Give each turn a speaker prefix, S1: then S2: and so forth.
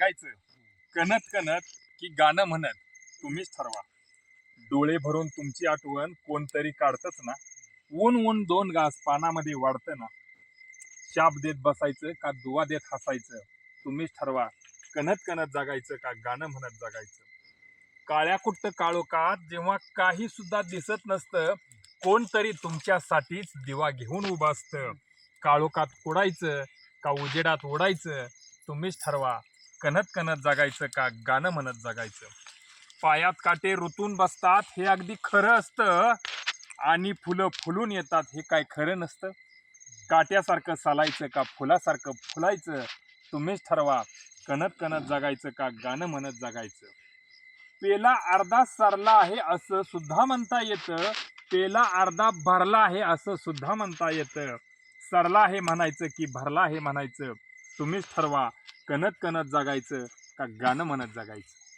S1: जगायचं कणत कणत की गाणं म्हणत तुम्हीच ठरवा. डोळे भरून तुमची आठवण कोणतरी काढतच ना. ऊन ऊन दोन घास पानामध्ये वाढतं ना. शाप देत बसायचं का दुवा देत हसायचं तुम्हीच ठरवा. कणत कणत जगायचं का गाणं म्हणत जगायचं. काळ्या कुट्ट काळोखात जेव्हा काही सुद्धा दिसत नसतं कोणतरी तुमच्यासाठीच दिवा घेऊन उभं असतं. काळोखात उडायचं का उजेडात उडायचं तुम्हीच ठरवा. कणत कणत जगायचं का गाणं म्हणत जगायचं. पायात काटे रुतून बसतात हे अगदी खरं असतं आणि फुलं फुलून येतात हे काय खरं नसतं. काट्यासारखं चालायचं का फुलासारखं फुलायचं तुम्हीच ठरवा. कणत कणत जगायचं का गाणं म्हणत जगायचं. पेला अर्धा सरला आहे असं सुद्धा म्हणता येतं. पेला अर्धा भरला आहे असं सुद्धा म्हणता येतं. सरला आहे म्हणायचं की भरला आहे म्हणायचं तुम्हीच ठरवा. कणत कणत जगायचं का गाणं म्हणत जगायचं.